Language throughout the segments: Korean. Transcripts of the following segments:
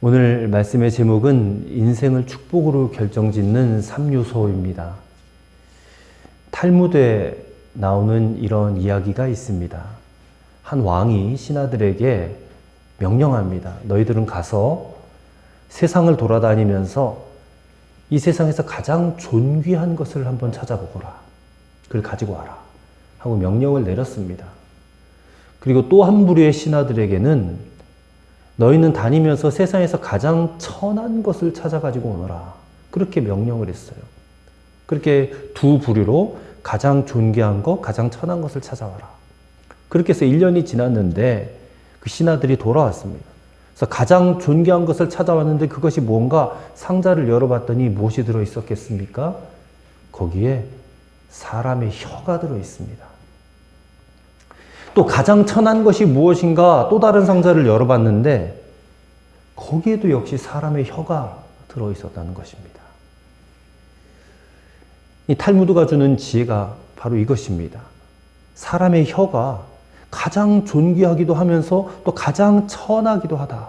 오늘 말씀의 제목은 인생을 축복으로 결정짓는 3요소입니다. 탈무드에 나오는 이런 이야기가 있습니다. 한 왕이 신하들에게 명령합니다. 너희들은 가서 세상을 돌아다니면서 이 세상에서 가장 존귀한 것을 한번 찾아보거라. 그걸 가지고 와라. 하고 명령을 내렸습니다. 그리고 또 한 부류의 신하들에게는 너희는 다니면서 세상에서 가장 천한 것을 찾아가지고 오너라. 그렇게 명령을 했어요. 그렇게 두 부류로 가장 존귀한 것, 가장 천한 것을 찾아와라. 그렇게 해서 1년이 지났는데 그 신하들이 돌아왔습니다. 그래서 가장 존귀한 것을 찾아왔는데 그것이 뭔가 상자를 열어봤더니 무엇이 들어있었겠습니까? 거기에 사람의 혀가 들어있습니다. 또 가장 천한 것이 무엇인가 또 다른 상자를 열어봤는데 거기에도 역시 사람의 혀가 들어있었다는 것입니다. 이 탈무드가 주는 지혜가 바로 이것입니다. 사람의 혀가 가장 존귀하기도 하면서 또 가장 천하기도 하다.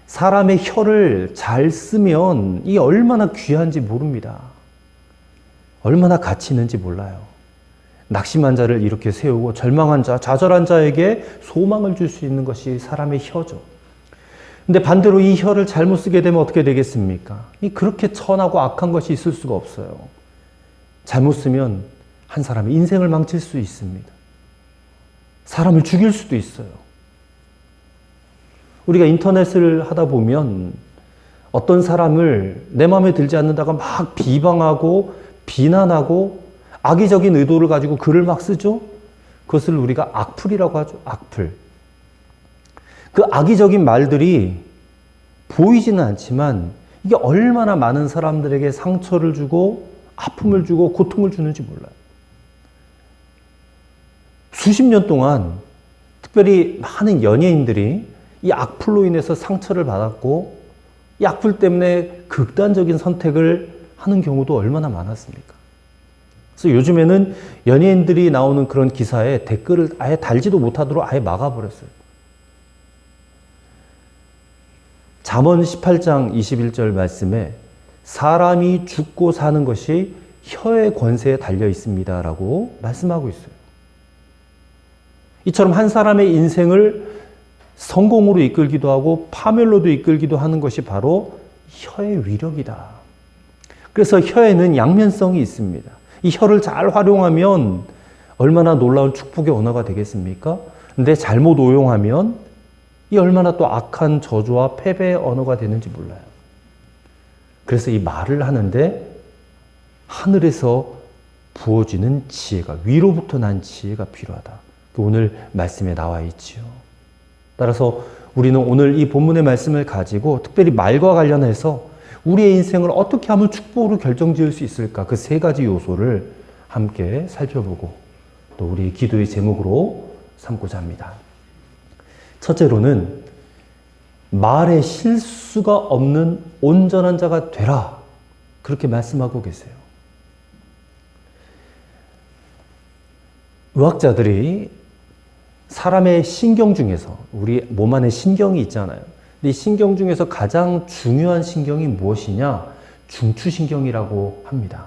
사람의 혀를 잘 쓰면 이게 얼마나 귀한지 모릅니다. 얼마나 가치 있는지 몰라요. 낙심한 자를 이렇게 세우고 절망한 자, 좌절한 자에게 소망을 줄 수 있는 것이 사람의 혀죠. 근데 반대로 이 혀를 잘못 쓰게 되면 어떻게 되겠습니까? 그렇게 천하고 악한 것이 있을 수가 없어요. 잘못 쓰면 한 사람의 인생을 망칠 수 있습니다. 사람을 죽일 수도 있어요. 우리가 인터넷을 하다 보면 어떤 사람을 내 마음에 들지 않는다가 막 비방하고 비난하고 악의적인 의도를 가지고 글을 막 쓰죠? 그것을 우리가 악플이라고 하죠. 악플. 그 악의적인 말들이 보이지는 않지만 이게 얼마나 많은 사람들에게 상처를 주고 아픔을 주고 고통을 주는지 몰라요. 수십 년 동안 특별히 많은 연예인들이 이 악플로 인해서 상처를 받았고 이 악플 때문에 극단적인 선택을 하는 경우도 얼마나 많았습니까? 그래서 요즘에는 연예인들이 나오는 그런 기사에 댓글을 아예 달지도 못하도록 아예 막아버렸어요. 잠언 18장 21절 말씀에 사람이 죽고 사는 것이 혀의 권세에 달려 있습니다. 라고 말씀하고 있어요. 이처럼 한 사람의 인생을 성공으로 이끌기도 하고 파멸로도 이끌기도 하는 것이 바로 혀의 위력이다. 그래서 혀에는 양면성이 있습니다. 이 혀를 잘 활용하면 얼마나 놀라운 축복의 언어가 되겠습니까? 근데 잘못 오용하면 이 얼마나 또 악한 저주와 패배의 언어가 되는지 몰라요. 그래서 이 말을 하는데 하늘에서 부어지는 지혜가, 위로부터 난 지혜가 필요하다. 오늘 말씀에 나와 있지요. 따라서 우리는 오늘 이 본문의 말씀을 가지고 특별히 말과 관련해서 우리의 인생을 어떻게 하면 축복으로 결정지을 수 있을까? 그 세 가지 요소를 함께 살펴보고 또 우리 기도의 제목으로 삼고자 합니다. 첫째로는 말에 실수가 없는 온전한 자가 되라. 그렇게 말씀하고 계세요. 의학자들이 사람의 신경 중에서 우리 몸 안에 신경이 있잖아요. 이 신경 중에서 가장 중요한 신경이 무엇이냐? 중추신경이라고 합니다.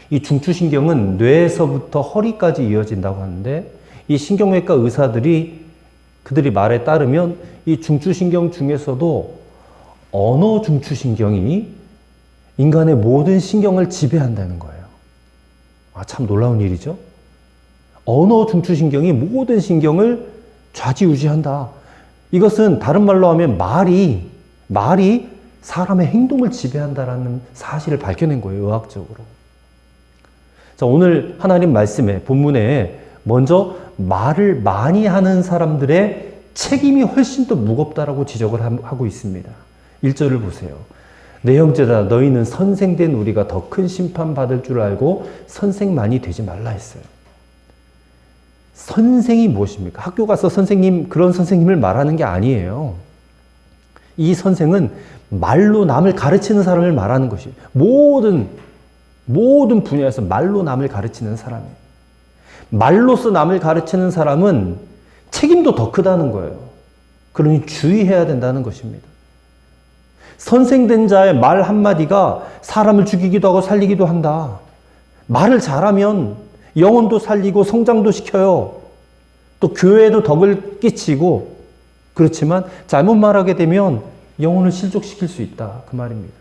이 중추신경은 뇌에서부터 허리까지 이어진다고 하는데 이 신경외과 의사들이 그들이 말에 따르면 이 중추신경 중에서도 언어 중추신경이 인간의 모든 신경을 지배한다는 거예요. 참 놀라운 일이죠. 언어 중추신경이 모든 신경을 좌지우지한다. 이것은 다른 말로 하면 말이 사람의 행동을 지배한다라는 사실을 밝혀낸 거예요, 의학적으로. 자, 오늘 하나님 말씀에, 본문에 먼저 말을 많이 하는 사람들의 책임이 훨씬 더 무겁다라고 지적을 하고 있습니다. 1절을 보세요. 내 형제들아, 너희는 선생된 우리가 더 큰 심판 받을 줄 알고 선생만이 되지 말라 했어요. 선생이 무엇입니까? 학교 가서 선생님, 그런 선생님을 말하는 게 아니에요. 이 선생은 말로 남을 가르치는 사람을 말하는 것이에요. 모든 분야에서 말로 남을 가르치는 사람이에요. 말로서 남을 가르치는 사람은 책임도 더 크다는 거예요. 그러니 주의해야 된다는 것입니다. 선생된 자의 말 한마디가 사람을 죽이기도 하고 살리기도 한다. 말을 잘하면 영혼도 살리고 성장도 시켜요. 또 교회에도 덕을 끼치고, 그렇지만 잘못 말하게 되면 영혼을 실족시킬 수 있다. 그 말입니다.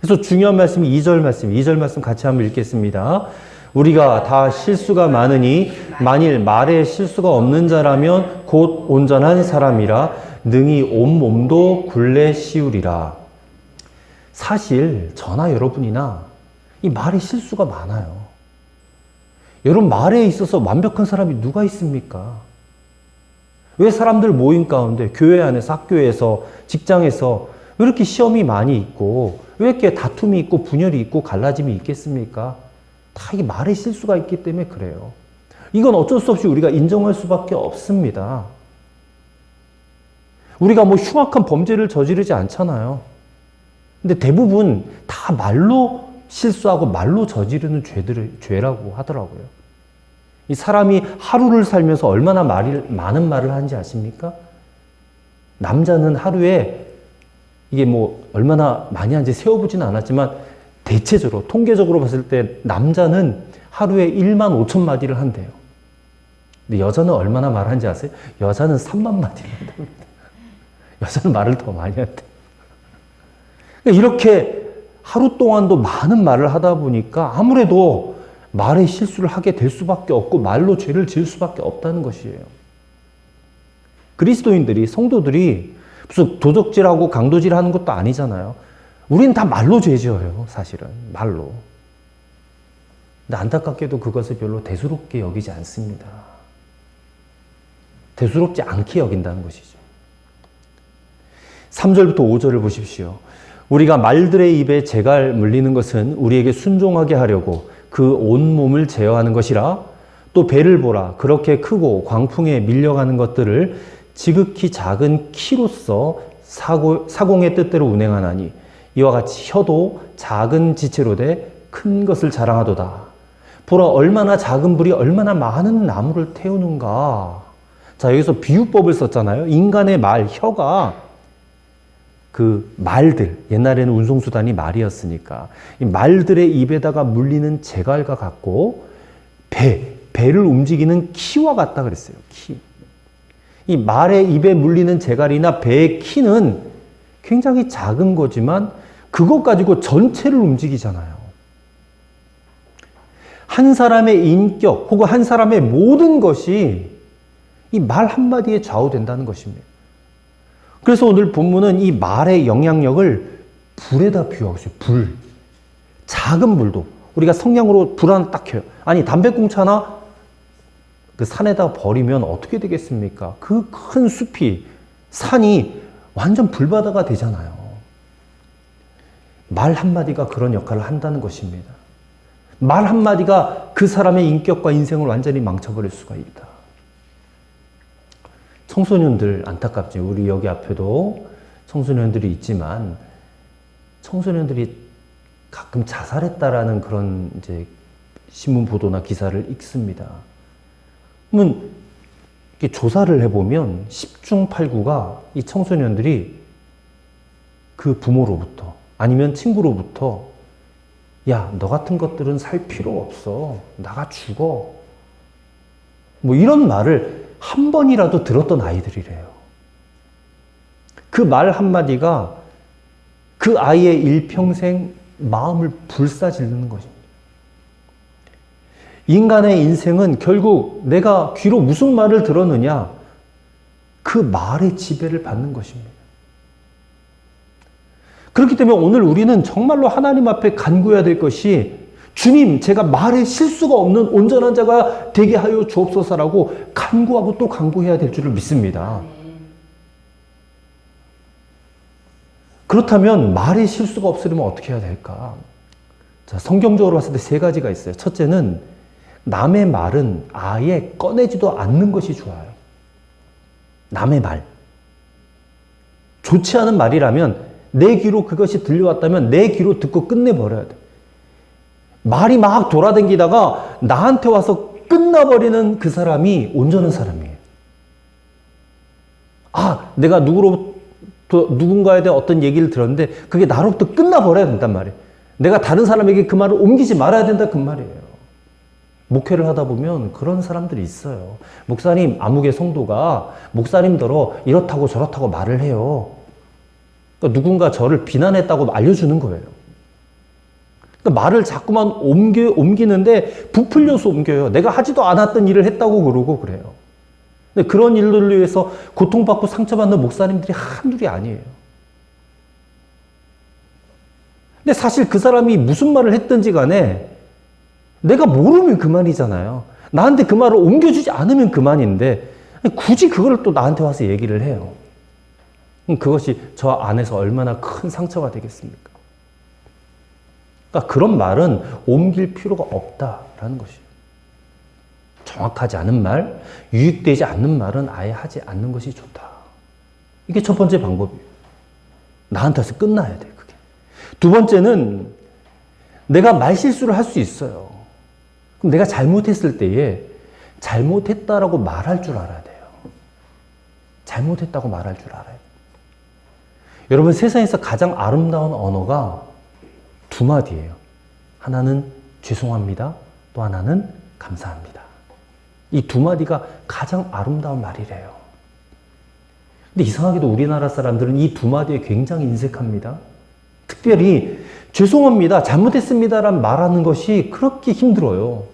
그래서 중요한 말씀이 2절 말씀 같이 한번 읽겠습니다. 우리가 다 실수가 많으니 만일 말에 실수가 없는 자라면 곧 온전한 사람이라 능히 온몸도 굴레 씌우리라. 사실 저나 여러분이나 이 말에 실수가 많아요. 여러분, 말에 있어서 완벽한 사람이 누가 있습니까? 왜 사람들 모임 가운데, 교회 안에서, 학교에서, 직장에서 왜 이렇게 시험이 많이 있고, 왜 이렇게 다툼이 있고, 분열이 있고, 갈라짐이 있겠습니까? 다 이 말에 실수가 있기 때문에 그래요. 이건 어쩔 수 없이 우리가 인정할 수밖에 없습니다. 우리가 뭐 흉악한 범죄를 저지르지 않잖아요. 근데 대부분 다 말로 실수하고 말로 저지르는 죄라고 하더라고요. 이 사람이 하루를 살면서 얼마나 많은 말을 하는지 아십니까? 남자는 하루에 이게 뭐 얼마나 많이 하는지 세어보지는 않았지만 대체적으로, 통계적으로 봤을 때 남자는 하루에 1만 5천 마디를 한대요. 근데 여자는 얼마나 말하는지 아세요? 여자는 3만 마디를 한답니다. 여자는 말을 더 많이 한대요. 이렇게 하루 동안도 많은 말을 하다 보니까 아무래도 말에 실수를 하게 될 수밖에 없고 말로 죄를 지을 수밖에 없다는 것이에요. 그리스도인들이, 성도들이 무슨 도적질하고 강도질하는 것도 아니잖아요. 우린 다 말로 죄 지어요, 사실은. 말로. 근데 안타깝게도 그것을 별로 대수롭게 여기지 않습니다. 대수롭지 않게 여긴다는 것이죠. 3절부터 5절을 보십시오. 우리가 말들의 입에 재갈 물리는 것은 우리에게 순종하게 하려고 그 온몸을 제어하는 것이라. 또 배를 보라. 그렇게 크고 광풍에 밀려가는 것들을 지극히 작은 키로서 사공의 뜻대로 운행하나니 이와 같이 혀도 작은 지체로 돼 큰 것을 자랑하도다. 보라, 얼마나 작은 불이 얼마나 많은 나무를 태우는가. 자, 여기서 비유법을 썼잖아요. 인간의 말, 혀가 그 말들, 옛날에는 운송수단이 말이었으니까 이 말들의 입에다가 물리는 재갈과 같고, 배를 움직이는 키와 같다 그랬어요. 키. 이 말의 입에 물리는 재갈이나 배의 키는 굉장히 작은 거지만 그것 가지고 전체를 움직이잖아요. 한 사람의 인격 혹은 한 사람의 모든 것이 이 말 한마디에 좌우된다는 것입니다. 그래서 오늘 본문은 이 말의 영향력을 불에다 비유하고 있어요. 불. 작은 불도. 우리가 성냥으로 불 하나 딱 켜요. 아니, 담배꽁초 하나 그 산에다 버리면 어떻게 되겠습니까? 그 큰 숲이, 산이 완전 불바다가 되잖아요. 말 한마디가 그런 역할을 한다는 것입니다. 말 한마디가 그 사람의 인격과 인생을 완전히 망쳐버릴 수가 있다. 청소년들 안타깝죠. 우리 여기 앞에도 청소년들이 있지만 청소년들이 가끔 자살했다라는 그런 이제 신문 보도나 기사를 읽습니다. 그러면 이렇게 조사를 해보면 10중 8구가 이 청소년들이 그 부모로부터 아니면 친구로부터 야, 너 같은 것들은 살 필요 없어. 나가 죽어. 뭐 이런 말을 한 번이라도 들었던 아이들이래요. 그 말 한마디가 그 아이의 일평생 마음을 불사지르는 것입니다. 인간의 인생은 결국 내가 귀로 무슨 말을 들었느냐, 그 말의 지배를 받는 것입니다. 그렇기 때문에 오늘 우리는 정말로 하나님 앞에 간구해야 될 것이, 주님, 제가 말에 실수가 없는 온전한 자가 되게 하여 주옵소서라고 간구하고 또 간구해야 될 줄을 믿습니다. 그렇다면 말에 실수가 없으려면 어떻게 해야 될까? 자, 성경적으로 봤을 때 세 가지가 있어요. 첫째는 남의 말은 아예 꺼내지도 않는 것이 좋아요. 남의 말. 좋지 않은 말이라면 내 귀로 그것이 들려왔다면 내 귀로 듣고 끝내버려야 돼. 말이 막 돌아다니다가 나한테 와서 끝나버리는 그 사람이 온전한 사람이에요. 내가 누군가에 대한 어떤 얘기를 들었는데 그게 나로부터 끝나버려야 된단 말이에요. 내가 다른 사람에게 그 말을 옮기지 말아야 된다 그 말이에요. 목회를 하다 보면 그런 사람들이 있어요. 목사님, 아무개 성도가 목사님더러 이렇다고 저렇다고 말을 해요. 그러니까 누군가 저를 비난했다고 알려주는 거예요. 그러니까 말을 자꾸만 옮기는데 부풀려서 옮겨요. 내가 하지도 않았던 일을 했다고 그러고 그래요. 근데 그런 일들로 위해서 고통받고 상처받는 목사님들이 한둘이 아니에요. 근데 사실 그 사람이 무슨 말을 했든지 간에 내가 모르면 그만이잖아요. 나한테 그 말을 옮겨주지 않으면 그만인데 굳이 그걸 또 나한테 와서 얘기를 해요. 그것이 저 안에서 얼마나 큰 상처가 되겠습니까? 그러니까 그런 말은 옮길 필요가 없다라는 것이에요. 정확하지 않은 말, 유익되지 않는 말은 아예 하지 않는 것이 좋다. 이게 첫 번째 방법이에요. 나한테서 끝나야 돼, 그게. 두 번째는 내가 말실수를 할 수 있어요. 그럼 내가 잘못했을 때에 잘못했다라고 말할 줄 알아야 돼요. 잘못했다고 말할 줄 알아야 돼요. 여러분, 세상에서 가장 아름다운 언어가 두 마디예요. 하나는 죄송합니다. 또 하나는 감사합니다. 이 두 마디가 가장 아름다운 말이래요. 근데 이상하게도 우리나라 사람들은 이 두 마디에 굉장히 인색합니다. 특별히 죄송합니다, 잘못했습니다라는 말하는 것이 그렇게 힘들어요.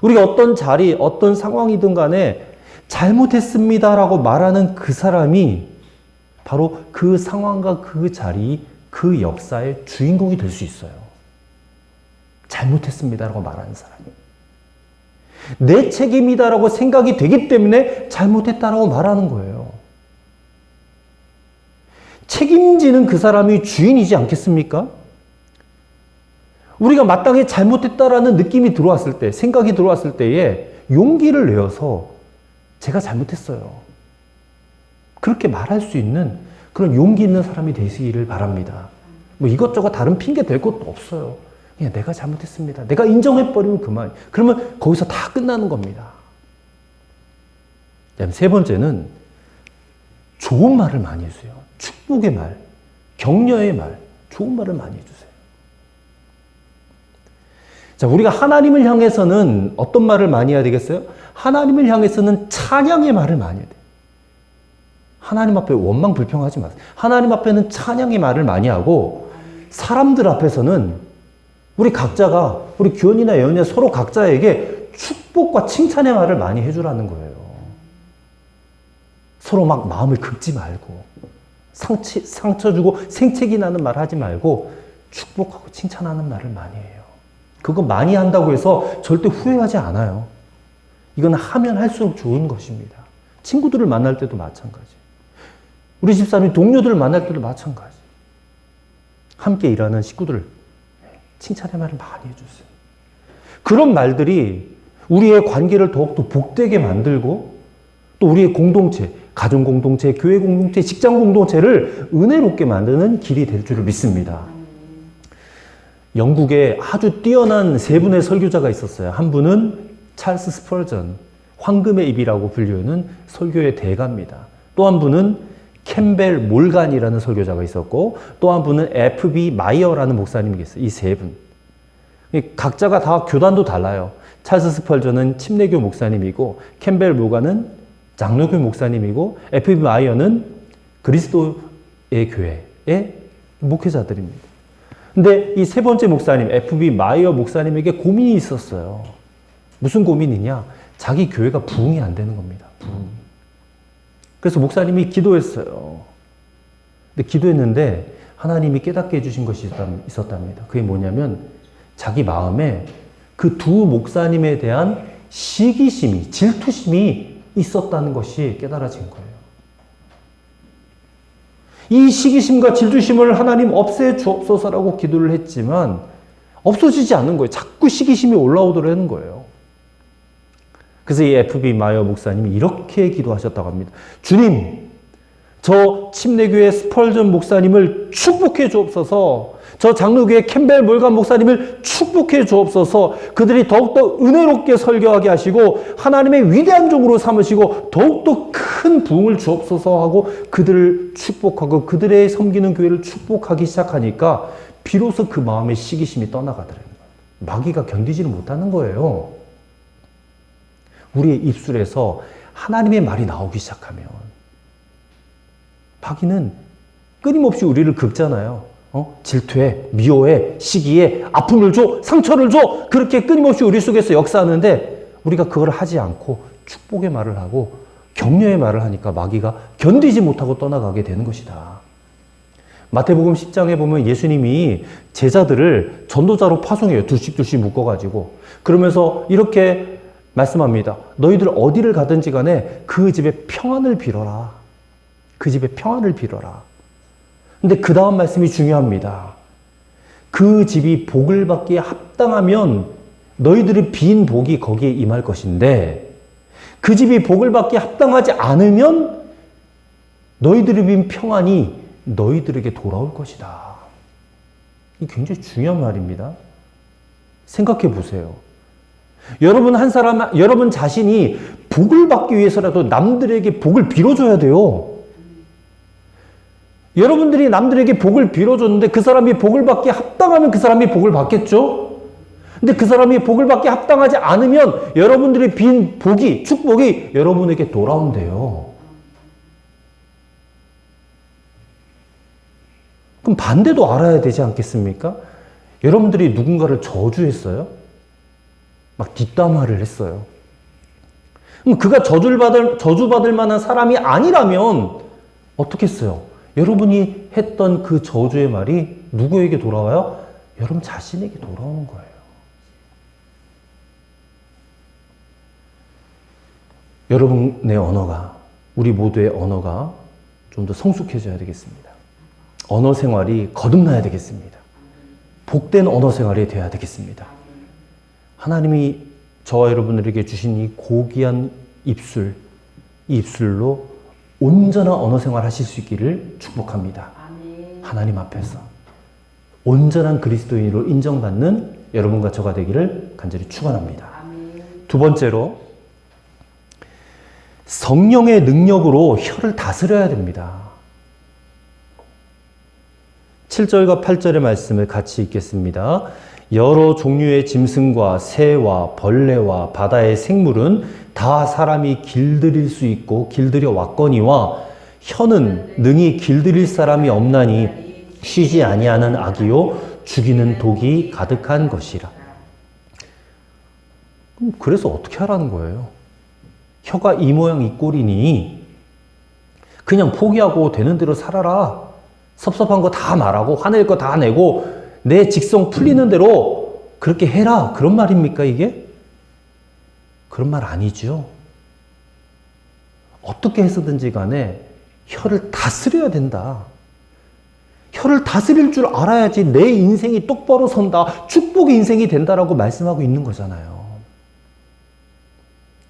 우리가 어떤 자리, 어떤 상황이든 간에 잘못했습니다라고 말하는 그 사람이 바로 그 상황과 그 자리, 그 역사의 주인공이 될 수 있어요. 잘못했습니다라고 말하는 사람이. 내 책임이다라고 생각이 되기 때문에 잘못했다라고 말하는 거예요. 책임지는 그 사람이 주인이지 않겠습니까? 우리가 마땅히 잘못했다라는 느낌이 들어왔을 때, 생각이 들어왔을 때에 용기를 내어서 제가 잘못했어요. 그렇게 말할 수 있는 그런 용기 있는 사람이 되시기를 바랍니다. 뭐 이것저것 다른 핑계 댈 것도 없어요. 그냥 내가 잘못했습니다. 내가 인정해버리면 그만. 그러면 거기서 다 끝나는 겁니다. 그다음에 세 번째는 좋은 말을 많이 해주세요. 축복의 말, 격려의 말, 좋은 말을 많이 해주세요. 자, 우리가 하나님을 향해서는 어떤 말을 많이 해야 되겠어요? 하나님을 향해서는 찬양의 말을 많이 해야 돼요. 하나님 앞에 원망 불평하지 마세요. 하나님 앞에는 찬양의 말을 많이 하고, 사람들 앞에서는 우리 각자가, 우리 규현이나 예언이나 서로 각자에게 축복과 칭찬의 말을 많이 해주라는 거예요. 서로 막 마음을 긁지 말고, 상처 주고 생채기 나는 말 하지 말고, 축복하고 칭찬하는 말을 많이 해요. 그거 많이 한다고 해서 절대 후회하지 않아요. 이건 하면 할수록 좋은 것입니다. 친구들을 만날 때도 마찬가지. 우리 집사님 동료들을 만날 때도 마찬가지. 함께 일하는 식구들 칭찬의 말을 많이 해주세요. 그런 말들이 우리의 관계를 더욱더 복되게 만들고 또 우리의 공동체, 가정 공동체, 교회 공동체, 직장 공동체를 은혜롭게 만드는 길이 될 줄을 믿습니다. 영국에 아주 뛰어난 세 분의 설교자가 있었어요. 한 분은 찰스 스펄전, 황금의 입이라고 불리는 설교의 대가입니다. 또 한 분은 캠벨 몰간이라는 설교자가 있었고, 또 한 분은 F.B. 마이어라는 목사님이 계세요. 이 세 분. 각자가 다 교단도 달라요. 찰스 스펄전은 침례교 목사님이고, 캠벨 몰간은 장로교 목사님이고, F.B. 마이어는 그리스도의 교회의 목회자들입니다. 근데 이 세 번째 목사님, F.B. 마이어 목사님에게 고민이 있었어요. 무슨 고민이냐? 자기 교회가 부흥이 안 되는 겁니다. 부흥이. 그래서 목사님이 기도했어요. 근데 기도했는데 하나님이 깨닫게 해주신 것이 있었답니다. 그게 뭐냐면 자기 마음에 그 두 목사님에 대한 시기심이, 질투심이 있었다는 것이 깨달아진 거예요. 이 시기심과 질투심을 하나님 없애 주옵소서라고 기도를 했지만 없어지지 않는 거예요. 자꾸 시기심이 올라오더라는 거예요. 그래서 이 F.B. 마이어 목사님이 이렇게 기도하셨다고 합니다. 주님, 저 침례교회 스펄전 목사님을 축복해 주옵소서. 저 장로교회 캠벨 몰간 목사님을 축복해 주옵소서. 그들이 더욱더 은혜롭게 설교하게 하시고 하나님의 위대한 종으로 삼으시고 더욱더 큰 부흥을 주옵소서 하고 그들을 축복하고 그들의 섬기는 교회를 축복하기 시작하니까 비로소 그 마음의 시기심이 떠나가더라고요. 마귀가 견디지를 못하는 거예요. 우리의 입술에서 하나님의 말이 나오기 시작하면 마귀는 끊임없이 우리를 긁잖아요. 질투해, 미워해, 시기해, 아픔을 줘, 상처를 줘. 그렇게 끊임없이 우리 속에서 역사하는데 우리가 그걸 하지 않고 축복의 말을 하고 격려의 말을 하니까 마귀가 견디지 못하고 떠나가게 되는 것이다. 마태복음 10장에 보면 예수님이 제자들을 전도자로 파송해요. 둘씩 묶어가지고. 그러면서 이렇게 말씀합니다. 너희들 어디를 가든지 간에 그 집에 평안을 빌어라. 그 집에 평안을 빌어라. 근데 그 다음 말씀이 중요합니다. 그 집이 복을 받기에 합당하면 너희들이 빈 복이 거기에 임할 것인데 그 집이 복을 받기에 합당하지 않으면 너희들이 빈 평안이 너희들에게 돌아올 것이다. 이게 굉장히 중요한 말입니다. 생각해 보세요. 여러분 자신이 복을 받기 위해서라도 남들에게 복을 빌어줘야 돼요. 여러분들이 남들에게 복을 빌어줬는데 그 사람이 복을 받기에 합당하면 그 사람이 복을 받겠죠? 근데 그 사람이 복을 받기에 합당하지 않으면 여러분들이 빈 복이, 축복이 여러분에게 돌아온대요. 그럼 반대도 알아야 되지 않겠습니까? 여러분들이 누군가를 저주했어요? 막 뒷담화를 했어요. 그럼 그가 저주받을 만한 사람이 아니라면 어떻게 했어요? 여러분이 했던 그 저주의 말이 누구에게 돌아와요? 여러분 자신에게 돌아오는 거예요. 여러분의 언어가, 우리 모두의 언어가 좀 더 성숙해져야 되겠습니다. 언어 생활이 거듭나야 되겠습니다. 복된 언어 생활이 되어야 되겠습니다. 하나님이 저와 여러분들에게 주신 이 고귀한 입술, 이 입술로 온전한 언어 생활 하실 수 있기를 축복합니다. 하나님 앞에서 온전한 그리스도인으로 인정받는 여러분과 저가 되기를 간절히 축원합니다. 두 번째로 성령의 능력으로 혀를 다스려야 됩니다. 7절과 8절의 말씀을 같이 읽겠습니다. 여러 종류의 짐승과 새와 벌레와 바다의 생물은 다 사람이 길들일 수 있고 길들여 왔거니와 혀는 능히 길들일 사람이 없나니 쉬지 아니하는 악이요 죽이는 독이 가득한 것이라. 그래서 어떻게 하라는 거예요? 혀가 이 모양 이 꼴이니 그냥 포기하고 되는 대로 살아라. 섭섭한 거 다 말하고 화낼 거 다 내고 내 직성 풀리는 대로 그렇게 해라. 그런 말입니까 이게? 그런 말 아니죠. 어떻게 해서든지 간에 혀를 다스려야 된다. 혀를 다스릴 줄 알아야지 내 인생이 똑바로 선다. 축복의 인생이 된다라고 말씀하고 있는 거잖아요.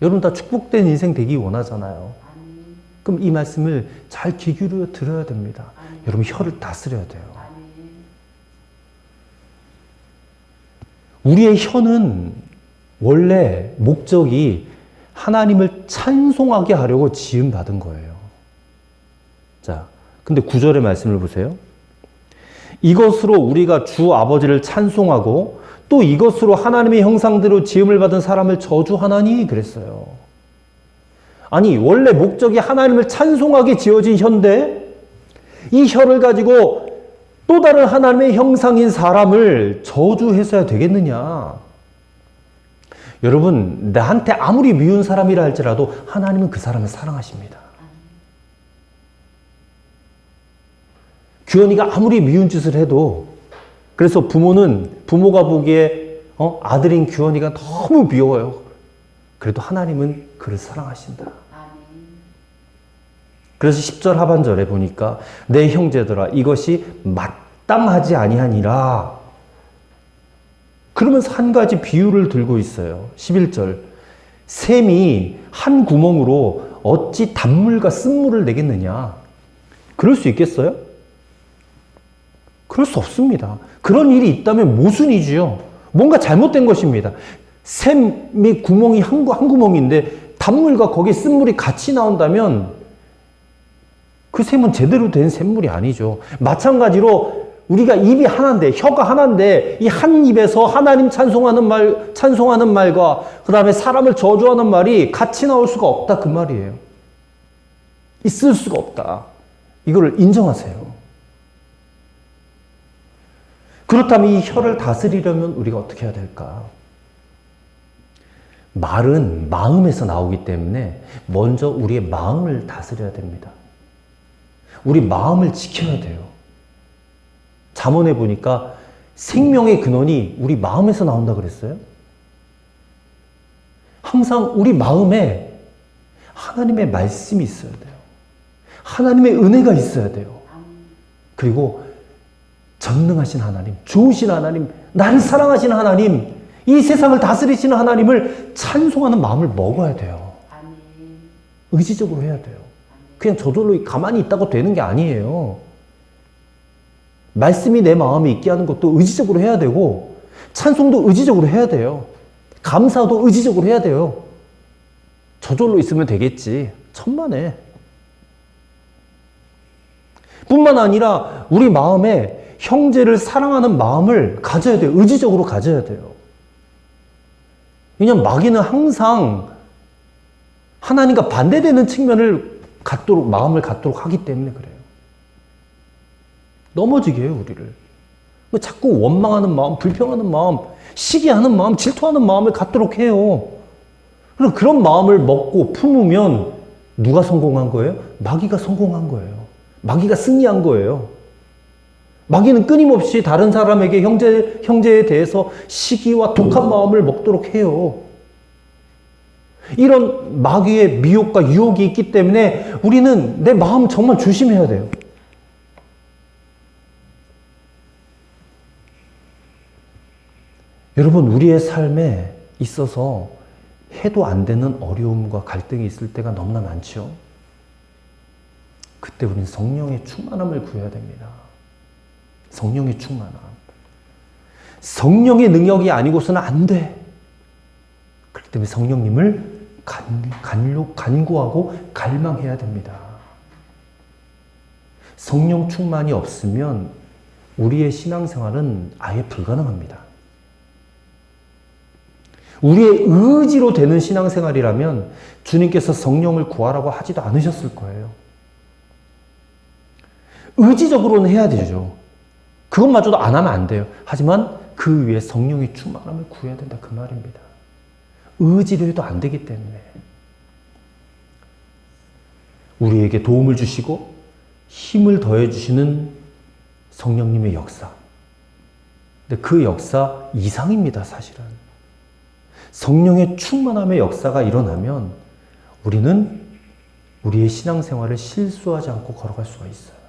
여러분 다 축복된 인생 되기 원하잖아요. 그럼 이 말씀을 잘 귀 기울여 들어야 됩니다. 여러분 혀를 다스려야 돼요. 우리의 혀는 원래 목적이 하나님을 찬송하게 하려고 지음받은 거예요. 자, 근데 9절의 말씀을 보세요. 이것으로 우리가 주 아버지를 찬송하고 또 이것으로 하나님의 형상대로 지음을 받은 사람을 저주하나니 그랬어요. 아니 원래 목적이 하나님을 찬송하게 지어진 혀인데 이 혀를 가지고 또 다른 하나님의 형상인 사람을 저주해서야 되겠느냐. 여러분 나한테 아무리 미운 사람이라 할지라도 하나님은 그 사람을 사랑하십니다. 규현이가 아무리 미운 짓을 해도 그래서 부모가 보기에 아들인 규현이가 너무 미워요. 그래도 하나님은 그를 사랑하신다. 그래서 10절 하반절에 보니까 내 형제들아 이것이 마땅하지 아니하니라. 그러면서 한 가지 비유를 들고 있어요. 11절 샘이 한 구멍으로 어찌 단물과 쓴물을 내겠느냐. 그럴 수 있겠어요? 그럴 수 없습니다. 그런 일이 있다면 모순이지요. 뭔가 잘못된 것입니다. 샘이 구멍이 한 구멍인데 단물과 거기에 쓴물이 같이 나온다면 그 샘은 제대로 된 샘물이 아니죠. 마찬가지로 우리가 입이 하나인데, 혀가 하나인데, 이 한 입에서 하나님 찬송하는 말과 그 다음에 사람을 저주하는 말이 같이 나올 수가 없다. 그 말이에요. 있을 수가 없다. 이거를 인정하세요. 그렇다면 이 혀를 다스리려면 우리가 어떻게 해야 될까? 말은 마음에서 나오기 때문에 먼저 우리의 마음을 다스려야 됩니다. 우리 마음을 지켜야 돼요. 잠언에 보니까 생명의 근원이 우리 마음에서 나온다 그랬어요. 항상 우리 마음에 하나님의 말씀이 있어야 돼요. 하나님의 은혜가 있어야 돼요. 그리고 전능하신 하나님, 좋으신 하나님, 나를 사랑하시는 하나님, 이 세상을 다스리시는 하나님을 찬송하는 마음을 먹어야 돼요. 의지적으로 해야 돼요. 그냥 저절로 가만히 있다고 되는 게 아니에요. 말씀이 내 마음에 있게 하는 것도 의지적으로 해야 되고, 찬송도 의지적으로 해야 돼요. 감사도 의지적으로 해야 돼요. 저절로 있으면 되겠지. 천만에. 뿐만 아니라 우리 마음에 형제를 사랑하는 마음을 가져야 돼요. 의지적으로 가져야 돼요. 왜냐하면 마귀는 항상 하나님과 반대되는 측면을 마음을 갖도록 하기 때문에 그래요. 넘어지게 해요, 우리를. 자꾸 원망하는 마음, 불평하는 마음, 시기하는 마음, 질투하는 마음을 갖도록 해요. 그럼 그런 마음을 먹고 품으면 누가 성공한 거예요? 마귀가 성공한 거예요. 마귀가 승리한 거예요. 마귀는 끊임없이 다른 사람에게 형제에 대해서 시기와 독한 마음을 먹도록 해요. 이런 마귀의 미혹과 유혹이 있기 때문에 우리는 내 마음 정말 조심해야 돼요. 여러분, 우리의 삶에 있어서 해도 안 되는 어려움과 갈등이 있을 때가 너무나 많죠. 그때 우리는 성령의 충만함을 구해야 됩니다. 성령의 충만함. 성령의 능력이 아니고서는 안 돼. 그렇기 때문에 성령님을 간구하고 갈망해야 됩니다. 성령 충만이 없으면 우리의 신앙생활은 아예 불가능합니다. 우리의 의지로 되는 신앙생활이라면 주님께서 성령을 구하라고 하지도 않으셨을 거예요. 의지적으로는 해야 되죠. 그것마저도 안 하면 안 돼요. 하지만 그 위에 성령의 충만함을 구해야 된다. 그 말입니다. 의지로 해도 안 되기 때문에. 우리에게 도움을 주시고 힘을 더해 주시는 성령님의 역사. 근데 그 역사 이상입니다, 사실은. 성령의 충만함의 역사가 일어나면 우리는 우리의 신앙생활을 실수하지 않고 걸어갈 수가 있어요.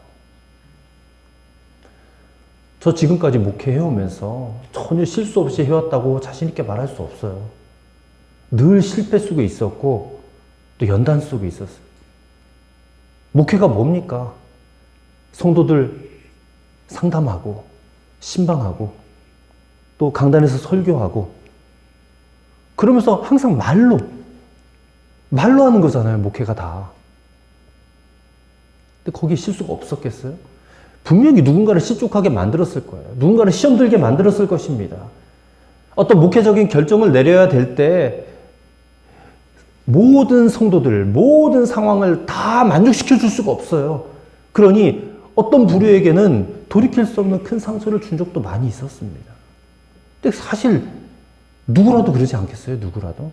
저 지금까지 목회해오면서 전혀 실수 없이 해왔다고 자신있게 말할 수 없어요. 늘 실패 속에 있었고 또 연단 속에 있었어요. 목회가 뭡니까? 성도들 상담하고 신방하고 또 강단에서 설교하고 그러면서 항상 말로 하는 거잖아요. 목회가 다. 근데 거기에 실수가 없었겠어요? 분명히 누군가를 실족하게 만들었을 거예요. 누군가를 시험 들게 만들었을 것입니다. 어떤 목회적인 결정을 내려야 될 때 모든 성도들, 모든 상황을 다 만족시켜 줄 수가 없어요. 그러니 어떤 부류에게는 돌이킬 수 없는 큰 상처를 준 적도 많이 있었습니다. 근데 사실 누구라도 그러지 않겠어요? 누구라도?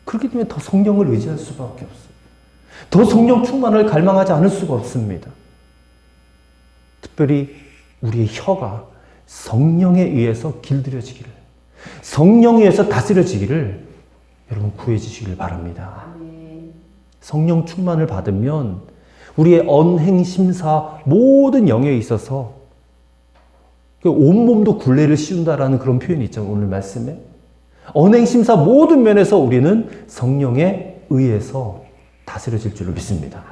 그렇기 때문에 더 성령을 의지할 수밖에 없어요. 더 성령 충만을 갈망하지 않을 수가 없습니다. 특별히 우리의 혀가 성령에 의해서 길들여지기를, 성령에 의해서 다스려지기를 여러분 구해주시길 바랍니다. 성령 충만을 받으면 우리의 언행심사 모든 영역에 있어서 온몸도 굴레를 씌운다라는 그런 표현이 있죠. 오늘 말씀에. 언행심사 모든 면에서 우리는 성령에 의해서 다스려질 줄을 믿습니다.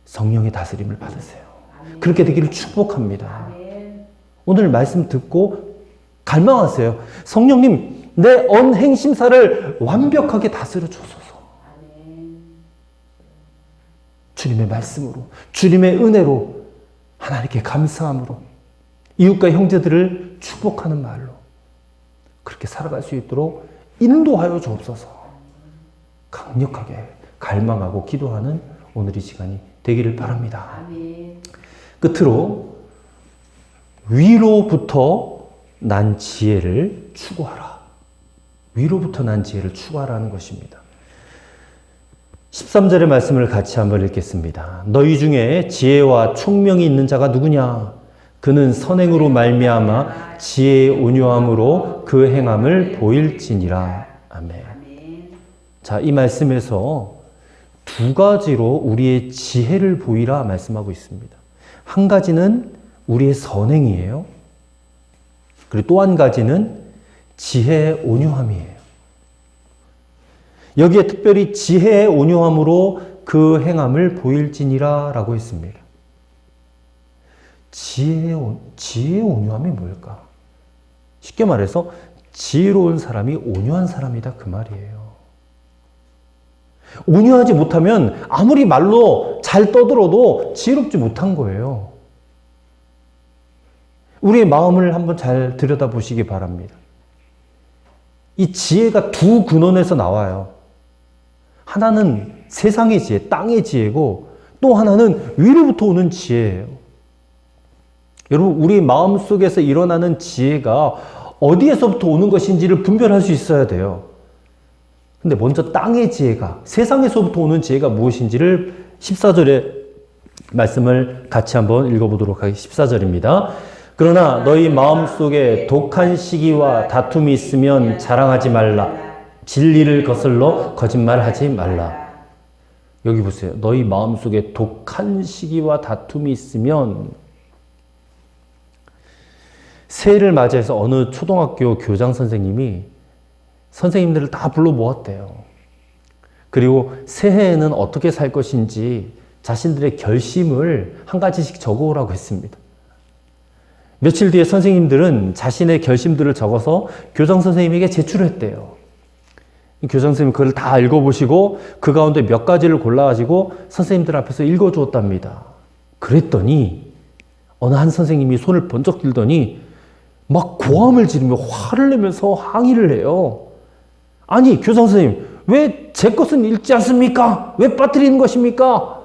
성령의 다스림을 받으세요. 그렇게 되기를 축복합니다. 아멘. 오늘 말씀 듣고 갈망하세요. 성령님, 내 언행심사를 완벽하게 다스려 주소서. 아멘. 주님의 말씀으로, 주님의 은혜로, 하나님께 감사함으로, 이웃과 형제들을 축복하는 말로 그렇게 살아갈 수 있도록 인도하여 주옵소서. 강력하게 갈망하고 기도하는 오늘 이 시간이 되기를 바랍니다. 아멘. 끝으로 위로부터 난 지혜를 추구하라. 위로부터 난 지혜를 추구하라는 것입니다. 13절의 말씀을 같이 한번 읽겠습니다. 너희 중에 지혜와 총명이 있는 자가 누구냐? 그는 선행으로 말미암아 지혜의 온유함으로 그 행함을 보일지니라. 아멘. 아멘. 자, 이 말씀에서 두 가지로 우리의 지혜를 보이라 말씀하고 있습니다. 한 가지는 우리의 선행이에요. 그리고 또 한 가지는 지혜의 온유함이에요. 여기에 특별히 지혜의 온유함으로 그 행함을 보일지니라 라고 했습니다. 지혜의 온유함이 뭘까? 쉽게 말해서 지혜로운 사람이 온유한 사람이다 그 말이에요. 온유하지 못하면 아무리 말로 잘 떠들어도 지혜롭지 못한 거예요. 우리의 마음을 한번 잘 들여다보시기 바랍니다. 이 지혜가 두 근원에서 나와요. 하나는 세상의 지혜, 땅의 지혜고 또 하나는 위로부터 오는 지혜예요. 여러분, 우리 마음속에서 일어나는 지혜가 어디에서부터 오는 것인지를 분별할 수 있어야 돼요. 근데 먼저 땅의 지혜가, 세상에서부터 오는 지혜가 무엇인지를 14절의 말씀을 같이 한번 읽어보도록 하겠습니다. 14절입니다. 그러나 너희 마음속에 독한 시기와 다툼이 있으면 자랑하지 말라. 진리를 거슬러 거짓말하지 말라. 여기 보세요. 너희 마음속에 독한 시기와 다툼이 있으면, 새해를 맞이해서 어느 초등학교 교장 선생님이 선생님들을 다 불러 모았대요. 그리고 새해에는 어떻게 살 것인지 자신들의 결심을 한 가지씩 적어오라고 했습니다. 며칠 뒤에 선생님들은 자신의 결심들을 적어서 교장 선생님에게 제출했대요. 교장 선생님이 그걸 다 읽어보시고 그 가운데 몇 가지를 골라가지고 선생님들 앞에서 읽어주었답니다. 그랬더니 어느 한 선생님이 손을 번쩍 들더니 막 고함을 지르며 화를 내면서 항의를 해요. 아니, 교장 선생님, 왜 제 것은 읽지 않습니까? 왜 빠뜨리는 것입니까?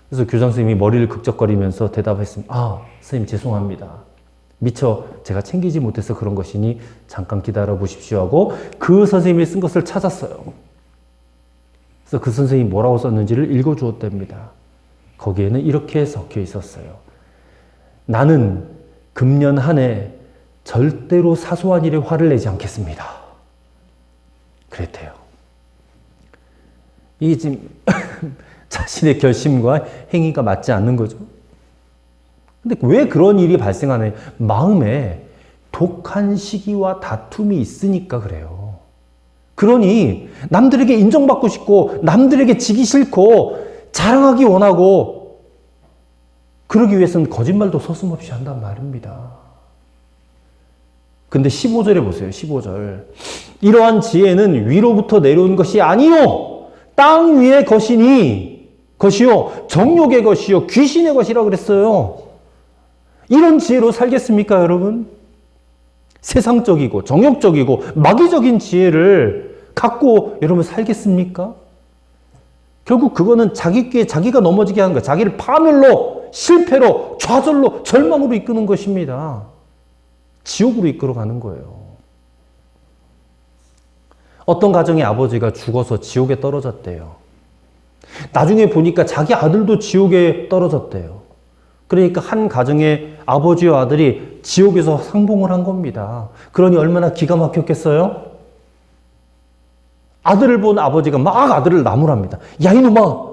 그래서 교장 선생님이 머리를 극적거리면서 대답했습니다. 아, 선생님 죄송합니다. 미처 제가 챙기지 못해서 그런 것이니 잠깐 기다려 보십시오 하고 그 선생님이 쓴 것을 찾았어요. 그래서 그 선생님이 뭐라고 썼는지를 읽어주었답니다. 거기에는 이렇게 적혀 있었어요. 나는 금년 한 해 절대로 사소한 일에 화를 내지 않겠습니다. 그랬대요. 이게 지금 자신의 결심과 행위가 맞지 않는 거죠. 근데 왜 그런 일이 발생하느냐? 마음에 독한 시기와 다툼이 있으니까 그래요. 그러니 남들에게 인정받고 싶고 남들에게 지기 싫고 자랑하기 원하고 그러기 위해서는 거짓말도 서슴없이 한단 말입니다. 근데 15절에 보세요. 15절. 이러한 지혜는 위로부터 내려온 것이 아니요 땅 위의 것이요 정욕의 것이요 귀신의 것이라고 그랬어요. 이런 지혜로 살겠습니까, 여러분? 세상적이고 정욕적이고 마귀적인 지혜를 갖고 여러분 살겠습니까? 결국 그거는 자기가 넘어지게 하는 거예요. 자기를 파멸로, 실패로, 좌절로, 절망으로 이끄는 것입니다. 지옥으로 이끌어가는 거예요. 어떤 가정의 아버지가 죽어서 지옥에 떨어졌대요. 나중에 보니까 자기 아들도 지옥에 떨어졌대요. 그러니까 한 가정의 아버지와 아들이 지옥에서 상봉을 한 겁니다. 그러니 얼마나 기가 막혔겠어요? 아들을 본 아버지가 막 아들을 나무랍니다. 야, 이놈아!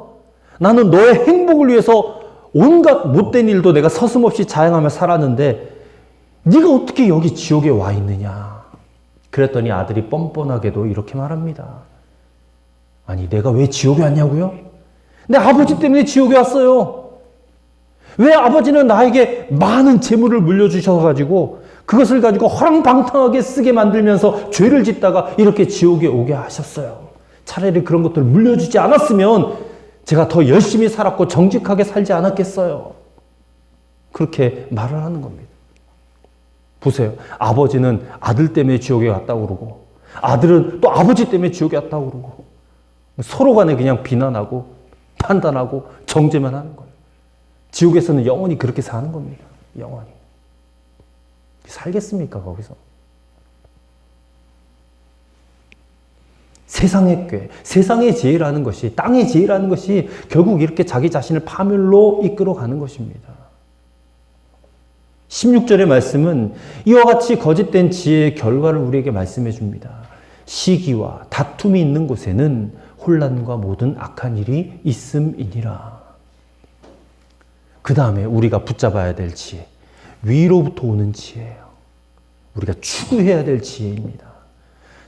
나는 너의 행복을 위해서 온갖 못된 일도 내가 서슴없이 자행하며 살았는데 네가 어떻게 여기 지옥에 와 있느냐? 그랬더니 아들이 뻔뻔하게도 이렇게 말합니다. 아니, 내가 왜 지옥에 왔냐고요? 내 아버지 때문에 지옥에 왔어요. 왜 아버지는 나에게 많은 재물을 물려주셔가지고 그것을 가지고 허랑방탕하게 쓰게 만들면서 죄를 짓다가 이렇게 지옥에 오게 하셨어요. 차라리 그런 것들을 물려주지 않았으면 제가 더 열심히 살았고 정직하게 살지 않았겠어요. 그렇게 말을 하는 겁니다. 보세요. 아버지는 아들 때문에 지옥에 갔다고 그러고 아들은 또 아버지 때문에 지옥에 갔다고 그러고 서로 간에 그냥 비난하고 판단하고 정죄만 하는 거예요. 지옥에서는 영원히 그렇게 사는 겁니다. 영원히. 살겠습니까, 거기서? 세상의 꾀, 세상의 지혜라는 것이, 땅의 지혜라는 것이 결국 이렇게 자기 자신을 파멸로 이끌어가는 것입니다. 16절의 말씀은 이와 같이 거짓된 지혜의 결과를 우리에게 말씀해 줍니다. 시기와 다툼이 있는 곳에는 혼란과 모든 악한 일이 있음이니라. 그 다음에 우리가 붙잡아야 될 지혜, 위로부터 오는 지혜예요. 우리가 추구해야 될 지혜입니다.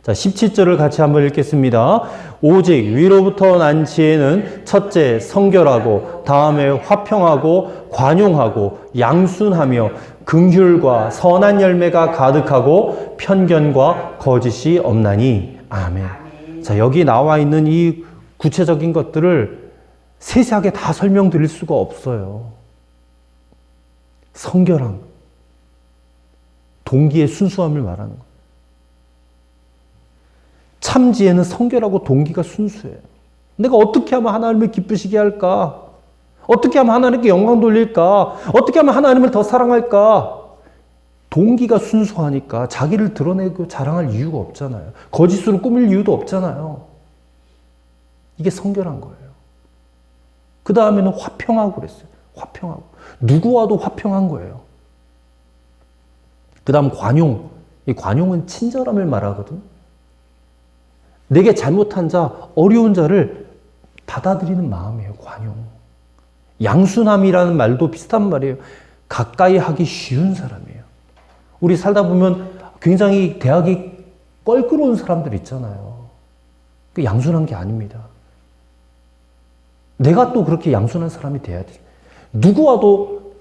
자, 17절을 같이 한번 읽겠습니다. 오직 위로부터 난 지혜는 첫째 성결하고 다음에 화평하고 관용하고 양순하며 긍휼과 선한 열매가 가득하고 편견과 거짓이 없나니. 아멘. 자, 여기 나와 있는 이 구체적인 것들을 세세하게 다 설명드릴 수가 없어요. 성결함, 동기의 순수함을 말하는 거예요. 참 지혜는 성결하고 동기가 순수해요. 내가 어떻게 하면 하나님을 기쁘시게 할까? 어떻게 하면 하나님께 영광 돌릴까? 어떻게 하면 하나님을 더 사랑할까? 동기가 순수하니까 자기를 드러내고 자랑할 이유가 없잖아요. 거짓으로 꾸밀 이유도 없잖아요. 이게 성결한 거예요. 그 다음에는 화평하고 그랬어요. 화평하고. 누구와도 화평한 거예요. 그 다음 관용. 이 관용은 친절함을 말하거든. 내게 잘못한 자, 어려운 자를 받아들이는 마음이에요. 관용. 양순함이라는 말도 비슷한 말이에요. 가까이 하기 쉬운 사람이에요. 우리 살다 보면 굉장히 대학이 껄끄러운 사람들 있잖아요. 그 양순한 게 아닙니다. 내가 또 그렇게 양순한 사람이 돼야 돼. 누구와도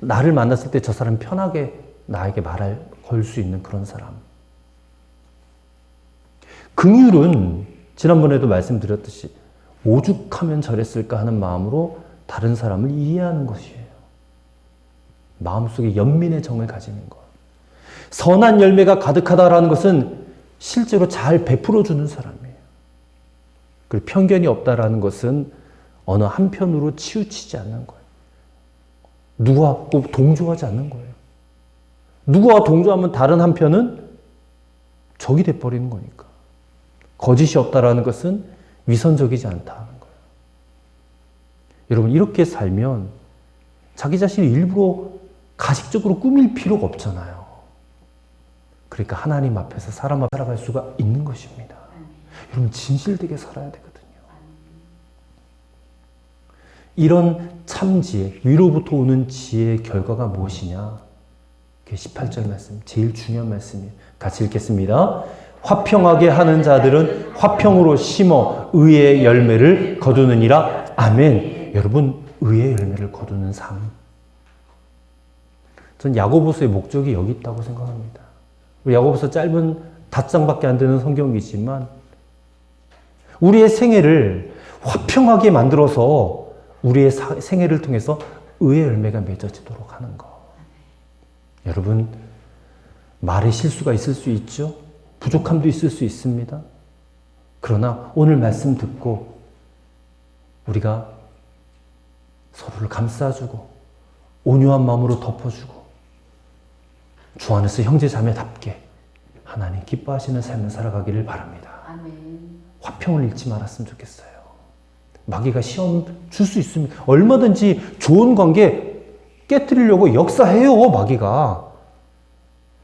나를 만났을 때 저 사람 편하게 나에게 말을 걸 수 있는 그런 사람. 긍휼은 지난번에도 말씀드렸듯이 오죽하면 저랬을까 하는 마음으로 다른 사람을 이해하는 것이에요. 마음속에 연민의 정을 가지는 것. 선한 열매가 가득하다라는 것은 실제로 잘 베풀어주는 사람이에요. 그리고 편견이 없다라는 것은 어느 한편으로 치우치지 않는 거예요. 누구와 꼭 동조하지 않는 거예요. 누구와 동조하면 다른 한편은 적이 돼버리는 거니까. 거짓이 없다라는 것은 위선적이지 않다는 거예요. 여러분, 이렇게 살면 자기 자신을 일부러 가식적으로 꾸밀 필요가 없잖아요. 그러니까 하나님 앞에서 사람 앞에 살아갈 수가 있는 것입니다. 여러분, 진실되게 살아야 되거든요. 이런 참지혜, 위로부터 오는 지혜의 결과가 무엇이냐? 그게 18절 말씀, 제일 중요한 말씀이에요. 같이 읽겠습니다. 화평하게 하는 자들은 화평으로 심어 의의 열매를 거두느니라. 아멘. 여러분, 의의 열매를 거두는 삶. 전 야고보서의 목적이 여기 있다고 생각합니다. 야고보서 짧은 5장밖에 안 되는 성경이지만 우리의 생애를 화평하게 만들어서 우리의 생애를 통해서 의의 열매가 맺어지도록 하는 것. 여러분, 말에 실수가 있을 수 있죠. 부족함도 있을 수 있습니다. 그러나 오늘 말씀 듣고 우리가 서로를 감싸주고 온유한 마음으로 덮어주고 주 안에서 형제 자매답게 하나님 기뻐하시는 삶을 살아가기를 바랍니다. 아멘. 화평을 잃지 말았으면 좋겠어요. 마귀가 시험 줄 수 있습니다. 얼마든지 좋은 관계 깨뜨리려고 역사해요, 마귀가.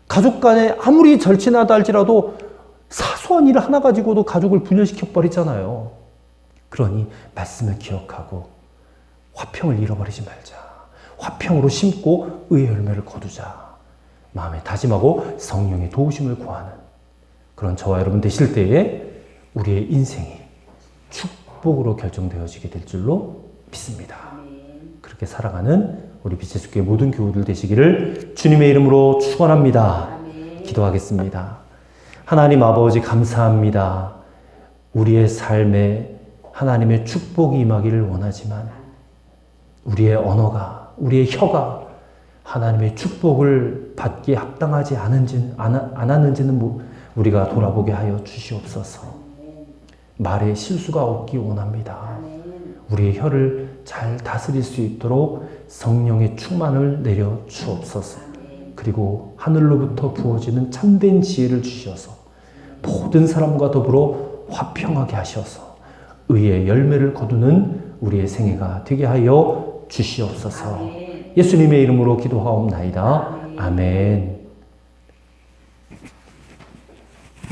가족 간에 아무리 절친하다 할지라도 사소한 일 하나 가지고도 가족을 분열시켜 버리잖아요. 그러니 말씀을 기억하고 화평을 잃어버리지 말자. 화평으로 심고 의의 열매를 거두자. 마음에 다짐하고 성령의 도우심을 구하는 그런 저와 여러분 되실 때에 우리의 인생이 축복으로 결정되어지게 될 줄로 믿습니다. 그렇게 살아가는 우리 빛의 숲교회 모든 교우들 되시기를 주님의 이름으로 축원합니다. 기도하겠습니다. 하나님 아버지 감사합니다. 우리의 삶에 하나님의 축복이 임하기를 원하지만 우리의 언어가, 우리의 혀가 하나님의 축복을 받기에 합당하지 않았는지는 우리가 돌아보게 하여 주시옵소서. 말에 실수가 없기 원합니다. 우리의 혀를 잘 다스릴 수 있도록 성령의 충만을 내려 주옵소서. 그리고 하늘로부터 부어지는 참된 지혜를 주셔서 모든 사람과 더불어 화평하게 하셔서 의의 열매를 거두는 우리의 생애가 되게 하여 주시옵소서. 예수님의 이름으로 기도하옵나이다. 아멘.